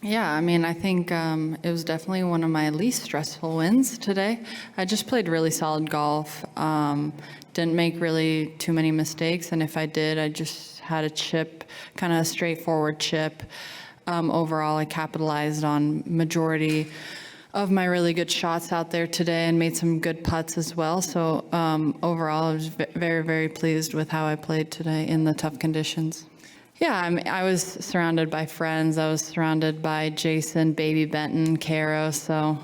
Yeah, I mean, I think it was definitely one of my least stressful wins today. I just played really solid golf, didn't make really too many mistakes, and if I did, I just had a chip, kind of a straightforward chip. Overall, I capitalized on majority of my really good shots out there today and made some good putts as well. So overall, I was very, very pleased with how I played today in the tough conditions. Yeah, I mean, I was surrounded by friends. I was surrounded by Jason, Baby Benton, Caro, so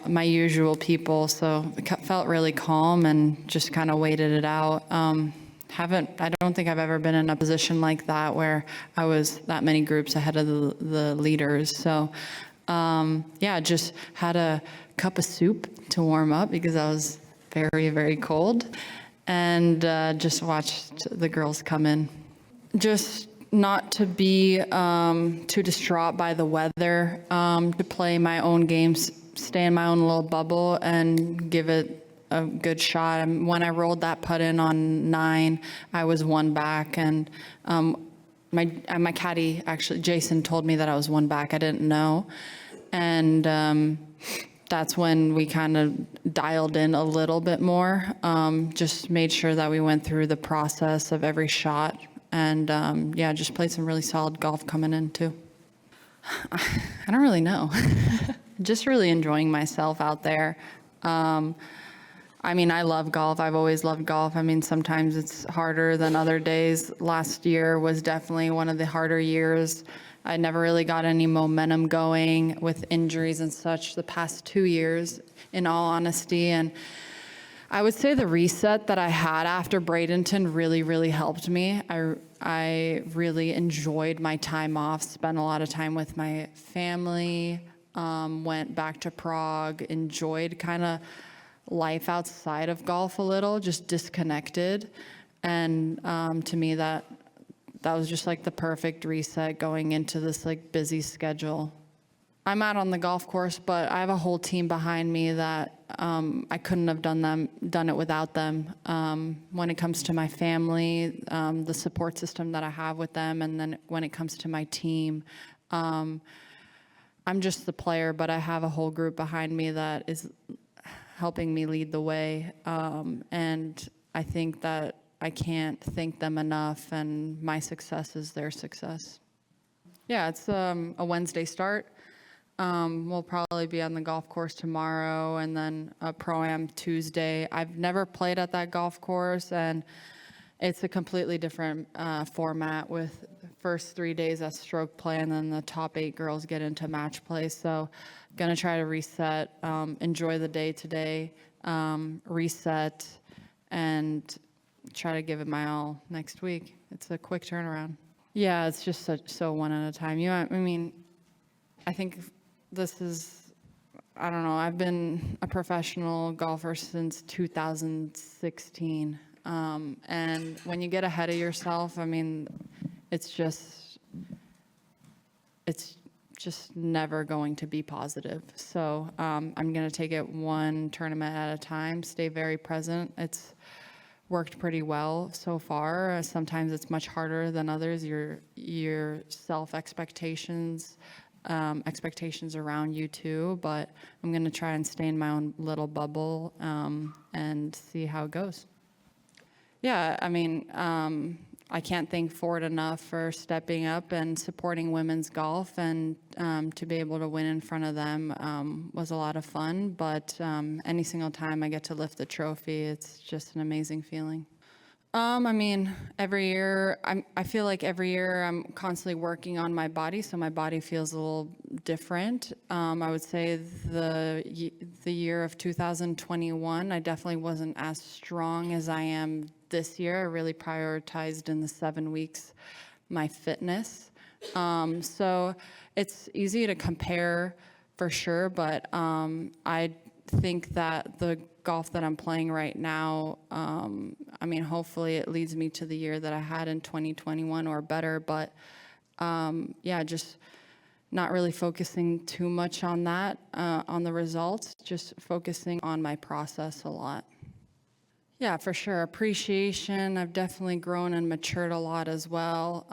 my usual people. So it felt really calm and just kind of waited it out. I don't think I've ever been in a position like that where I was that many groups ahead of the leaders. So yeah, just had a cup of soup to warm up because I was very, very cold, and just watched the girls come in. Just not to be too distraught by the weather, to play my own games, stay in my own little bubble, and give it a good shot. When I rolled that putt in on 9, I was one back, and my caddy, actually, Jason, told me that I was one back. I didn't know, and that's when we kind of dialed in a little bit more, just made sure that we went through the process of every shot. And yeah, just played some really solid golf coming in too. I don't really know. Just really enjoying myself out there. I mean, I love golf. I've always loved golf. I mean, sometimes it's harder than other days. Last year was definitely one of the harder years. I never really got any momentum going with injuries and such the past 2 years, in all honesty. And I would say the reset that I had after Bradenton really, really helped me. I really enjoyed my time off, spent a lot of time with my family, went back to Prague, enjoyed kind of life outside of golf a little, just disconnected. And to me, that was just like the perfect reset going into this like busy schedule. I'm out on the golf course, but I have a whole team behind me that I couldn't have done it without them. When it comes to my family, the support system that I have with them, and then when it comes to my team, I'm just the player, but I have a whole group behind me that is helping me lead the way. And I think that I can't thank them enough, and my success is their success. Yeah, it's a Wednesday start. We'll probably be on the golf course tomorrow, and then a Pro-Am Tuesday. I've never played at that golf course, and it's a completely different format with the first 3 days as stroke play, and then the top 8 girls get into match play. So gonna try to reset, enjoy the day today, reset, and try to give it my all next week. It's a quick turnaround. Yeah, it's just so one at a time. I mean, I think this is, I don't know, I've been a professional golfer since 2016. And when you get ahead of yourself, I mean, it's just never going to be positive. So I'm going to take it one tournament at a time, stay very present. It's worked pretty well so far. Sometimes it's much harder than others. Your self-expectations, expectations around you too, but I'm going to try and stay in my own little bubble and see how it goes. Yeah, I mean, I can't thank Ford enough for stepping up and supporting women's golf, and to be able to win in front of them was a lot of fun, but any single time I get to lift the trophy, it's just an amazing feeling. I mean, every year, I feel like every year I'm constantly working on my body, so my body feels a little different. I would say the year of 2021, I definitely wasn't as strong as I am this year. I really prioritized in the 7 weeks my fitness. So it's easy to compare for sure, but I think that the golf that I'm playing right now, I mean, hopefully it leads me to the year that I had in 2021 or better, but yeah, just not really focusing too much on that, on the results, just focusing on my process a lot. Yeah, for sure. Appreciation. I've definitely grown and matured a lot as well.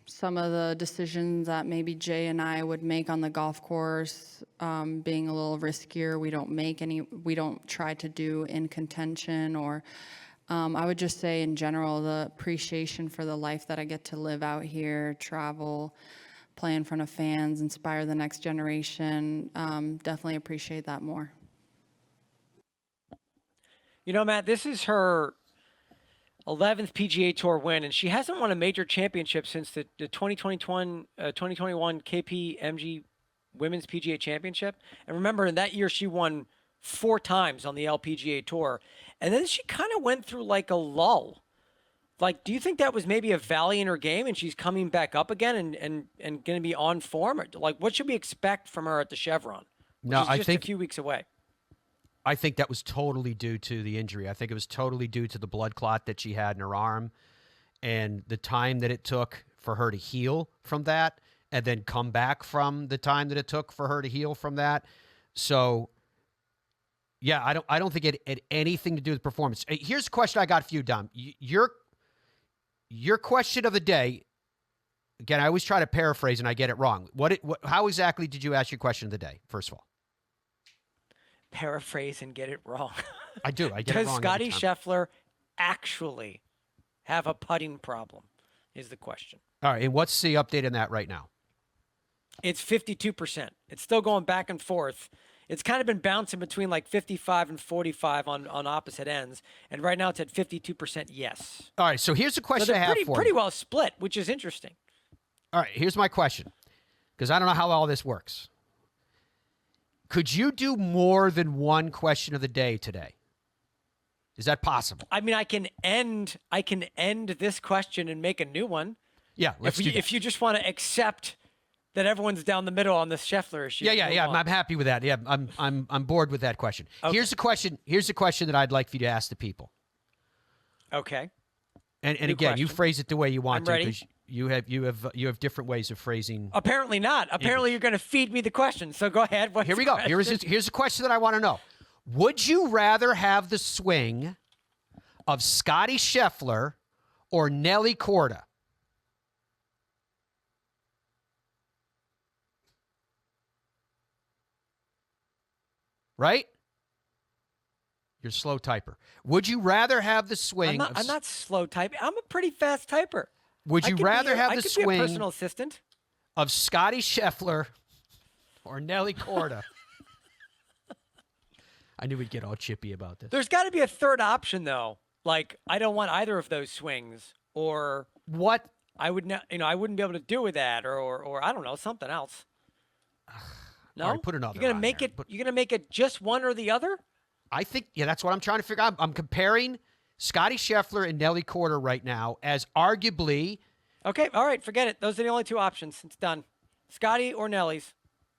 some of the decisions that maybe Jay and I would make on the golf course, being a little riskier. We don't try to do in contention, or I would just say in general, the appreciation for the life that I get to live out here, travel, play in front of fans, inspire the next generation. Definitely appreciate that more. You know, Matt, this is her 11th PGA Tour win, and she hasn't won a major championship since the 2021 KPMG Women's PGA Championship. And remember, in that year, she won 4 times on the LPGA Tour. And then she kind of went through like a lull. Like, do you think that was maybe a valley in her game and she's coming back up again and going to be on form? Or, like, what should we expect from her at the Chevron? No, I think a few weeks away. I think that was totally due to the injury. I think it was totally due to the blood clot that she had in her arm and the time that it took for her to heal from that and then come back from the time that it took for her to heal from that. So, yeah, I don't think it had anything to do with performance. Here's a question I got for you, Dom. Your question of the day, again, I always try to paraphrase and I get it wrong. How exactly did you ask your question of the day, first of all? Paraphrase and get it wrong. I do. I get it wrong. Does Scottie Scheffler actually have a putting problem is the question. All right, and what's the update on that right now? It's 52%. It's still going back and forth. It's kind of been bouncing between like 55 and 45 on opposite ends. And right now it's at 52% yes. All right, so here's a question I have for you. Pretty well split, which is interesting. All right, here's my question, because I don't know how all this works. Could you do more than one question of the day today? Is that possible? I mean, I can end this question and make a new one. Yeah, let's do that. If you just want to accept that everyone's down the middle on this Scheffler issue. Yeah. I'm happy with that. Yeah, I'm bored with that question. Okay. Here's the question that I'd like for you to ask the people. Okay. And again, question. You phrase it the way you want I'm to, because you have different ways of phrasing. Apparently not. Apparently you're going to feed me the question. So go ahead. Here we go. Here's a question that I want to know. Would you rather have the swing of Scottie Scheffler or Nelly Korda? Right? You're a slow typer. Would you rather have the swing? I'm not slow typing. I'm a pretty fast typer. Would you rather have the swing be a personal assistant of Scottie Scheffler or Nelly Korda? I knew we'd get all chippy about this. There's got to be a third option, though. Like, I don't want either of those swings, or what I would not, I wouldn't be able to do with that, or I don't know, something else. No, right, put another. You're gonna make it just one or the other. I think, yeah, that's what I'm trying to figure out. I'm comparing Scottie Scheffler and Nelly Korda right now as arguably. Okay, all right, forget it. Those are the only 2 options. It's done. Scottie or Nelly's.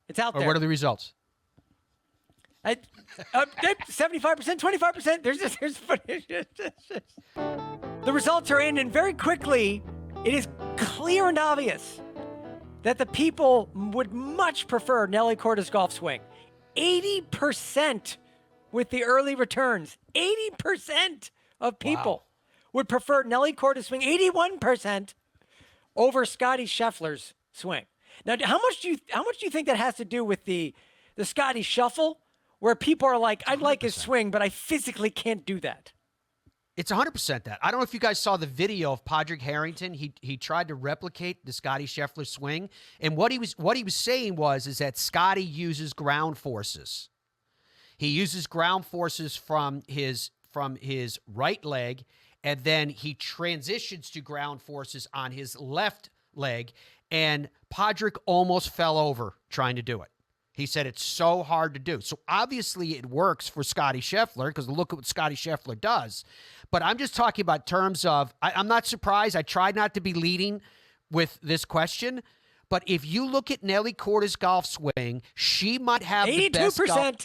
It's out there. Or what are the results? 75%, 25%. The results are in, and very quickly, it is clear and obvious that the people would much prefer Nelly Korda's golf swing. 80% with the early returns. 80% of people would prefer Nelly Korda's swing. 81% over Scottie Scheffler's swing. Now, how much do you think that has to do with the Scottie shuffle, where people are like, I'd like his swing, but I physically can't do that? It's 100% that. I don't know if you guys saw the video of Padraig Harrington. He tried to replicate the Scottie Scheffler swing, and what he was saying is that Scottie uses ground forces. He uses ground forces from his right leg, and then he transitions to ground forces on his left leg, and Padraig almost fell over trying to do it. He said it's so hard to do. So obviously it works for Scottie Scheffler, because look at what Scottie Scheffler does. But I'm just talking about terms of, I'm not surprised. I tried not to be leading with this question. But if you look at Nelly Korda's golf swing, she might have 82%. The best golf,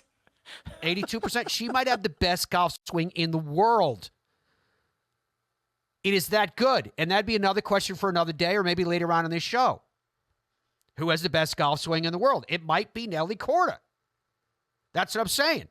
82%. She might have the best golf swing in the world. It is that good. And that'd be another question for another day, or maybe later on in this show. Who has the best golf swing in the world? It might be Nelly Korda. That's what I'm saying.